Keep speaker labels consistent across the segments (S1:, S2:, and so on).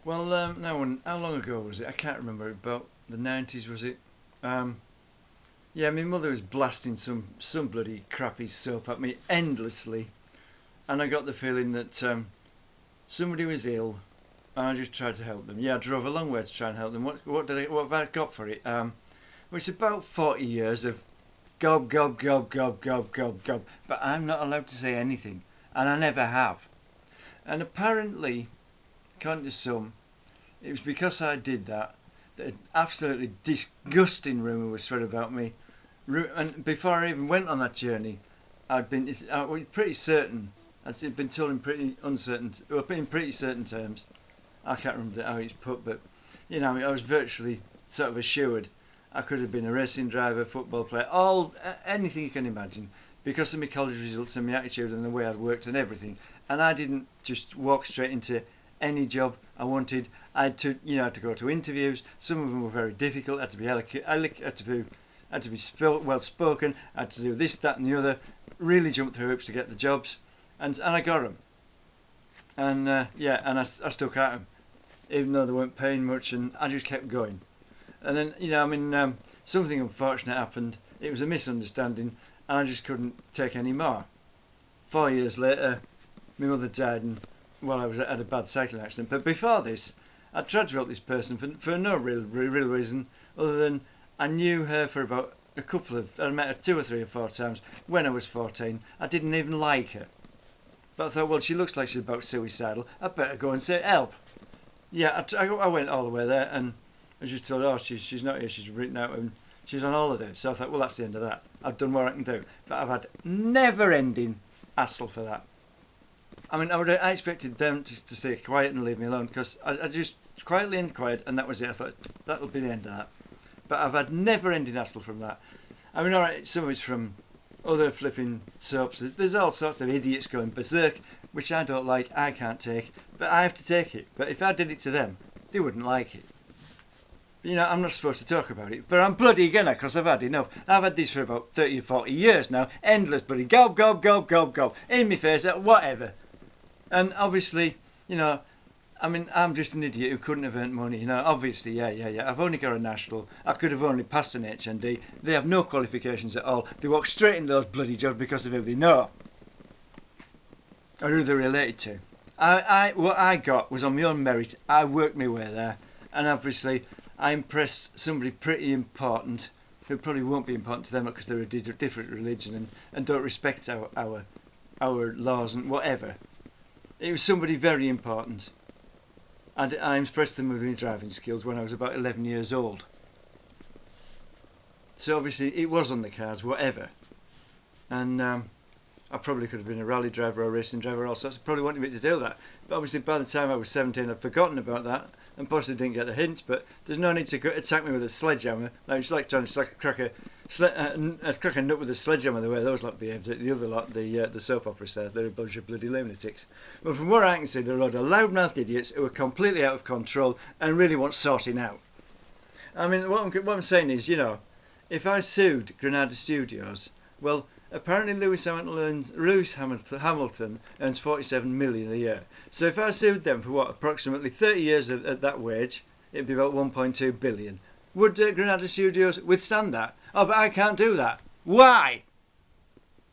S1: Well, no, how long ago was it? I can't remember. About the 90s, was it? Um, yeah, my mother was blasting some bloody crappy soap at me endlessly, and I got the feeling that somebody was ill, and I just tried to help them. Yeah, I drove a long way to try and help them. What have I got for it? Well, it's about 40 years of gob gob gob gob gob gob gob, but I'm not allowed to say anything, and I never have. And apparently, according to some, it was because I did that that an absolutely disgusting rumour was spread about me. And before I even went on that journey, I was pretty certain. I'd been told in pretty uncertain, well, in pretty certain terms. I can't remember how it's put, but I was virtually sort of assured I could have been a racing driver, football player, anything you can imagine, because of my college results and my attitude and the way I'd worked and everything. And I didn't just walk straight into any job I wanted. I had to, had to go to interviews. Some of them were very difficult. I had to be well spoken. I had to do this, that, and the other. Really jump through hoops to get the jobs, and I got them. And and I stuck at them, even though they weren't paying much, and I just kept going. And then something unfortunate happened. It was a misunderstanding, and I just couldn't take any more. 4 years later, my mother died, and I had a bad cycling accident. But before this, I tried to help this person for no real reason other than I knew her for about I met her 2 or 3 or 4 times when I was 14. I didn't even like her, but I thought, well, she looks like she's about suicidal. I better go and say help. Yeah, I went all the way there, and I was just told, oh, she's not here. She's written out and she's on holiday. So I thought, well, that's the end of that. I've done what I can do, but I've had never-ending hassle for that. I expected them to stay quiet and leave me alone, because I just quietly inquired, and that was it. I thought, that'll be the end of that. But I've had never-ending hassle from that. Alright, some of it's from other flipping soaps. There's all sorts of idiots going berserk, which I don't like, I can't take, but I have to take it. But if I did it to them, they wouldn't like it. I'm not supposed to talk about it, but I'm bloody gonna, because I've had enough. I've had this for about 30 or 40 years now. Endless bloody gob, gob, gob, gob, gob. In my face, whatever. And obviously, I'm just an idiot who couldn't have earned money. Obviously, yeah. I've only got a national. I could have only passed an HND. They have no qualifications at all. They walk straight into those bloody jobs because of who they know or who they're related to. What I got was on my own merit. I worked my way there, and obviously I impressed somebody pretty important who probably won't be important to them because they're a different religion and don't respect our laws and whatever. It was somebody very important, and I impressed them with my driving skills when I was about 11 years old. So obviously it was on the cards, whatever. And I probably could have been a rally driver or a racing driver, all sorts. Probably wanted me to do that. But obviously by the time I was 17, I'd forgotten about that and possibly didn't get the hints. But there's no need to attack me with a sledgehammer. It's like trying to crack a nut with a sledgehammer, the way those lot behaved. The other lot, the soap opera stars, they're a bunch of bloody lunatics. But from what I can see, they're a load of loudmouthed idiots who are completely out of control and really want sorting out. What I'm saying is, if I sued Granada Studios, well, apparently Lewis Hamilton earns 47 million a year. So if I sued them for approximately 30 years at that wage, it'd be about 1.2 billion. Would Granada Studios withstand that? Oh, but I can't do that. Why?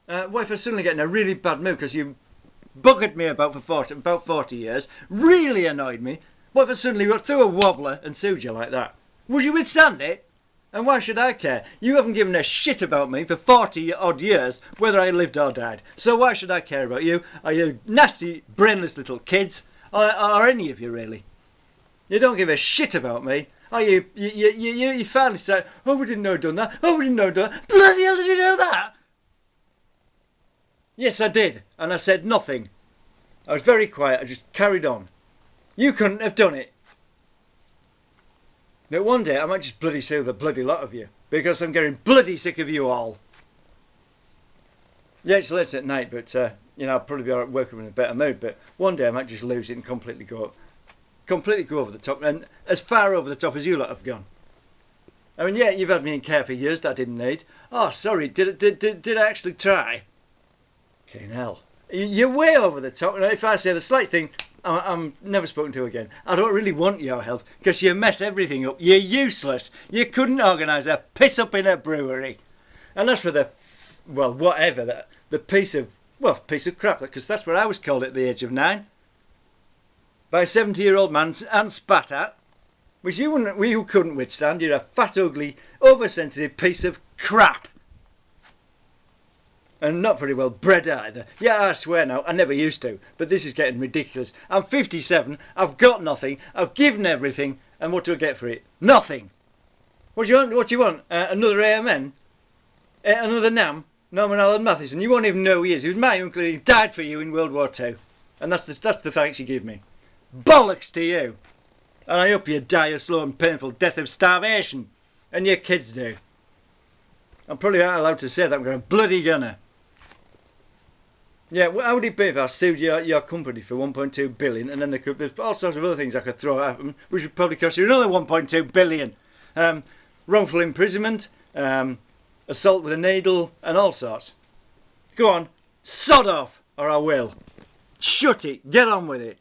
S1: What if I suddenly get in a really bad mood because you buggered me about 40 years, really annoyed me? What if I suddenly threw a wobbler and sued you like that? Would you withstand it? And why should I care? You haven't given a shit about me for 40 odd years, whether I lived or died. So why should I care about you? Are you nasty, brainless little kids? Or any of you, really? You don't give a shit about me. Are you finally say, oh, we didn't know I'd done that. Oh, we didn't know I'd done that. Bloody hell did you know that? Yes, I did. And I said nothing. I was very quiet. I just carried on. You couldn't have done it. But one day I might just bloody sue the bloody lot of you, because I'm getting bloody sick of you all. Yeah, it's late at night, but I'll probably be alright working in a better mood. But one day I might just lose it and completely go over the top, and as far over the top as you lot have gone. Yeah, you've had me in care for years that I didn't need. Oh, sorry, did I actually try? Fucking hell, you're way over the top. And if I say the slight thing, I'm never spoken to again. I don't really want your help because you mess everything up. You're useless. You couldn't organise a piss up in a brewery. And as for the, well, whatever, the piece of crap, because that's what I was called at the age of 9. By a 70-year-old man and spat at, which you couldn't withstand. You're a fat, ugly, oversensitive piece of crap. And not very well bred either. Yeah, I swear now, I never used to. But this is getting ridiculous. I'm 57, I've got nothing, I've given everything, and what do I get for it? Nothing! What do you want? What do you want? Another AMN? Another NAM? Norman Allen Mathieson? You won't even know who he is. He was my uncle and he died for you in World War II. And that's the thanks you give me. Bollocks to you! And I hope you die a slow and painful death of starvation. And your kids do. I'm probably not allowed to say that, I'm going to bloody gunner. Yeah, how would it be if I sued your company for 1.2 billion and then there's all sorts of other things I could throw at them which would probably cost you another 1.2 billion. Wrongful imprisonment, assault with a needle and all sorts. Go on, sod off or I will. Shut it, get on with it.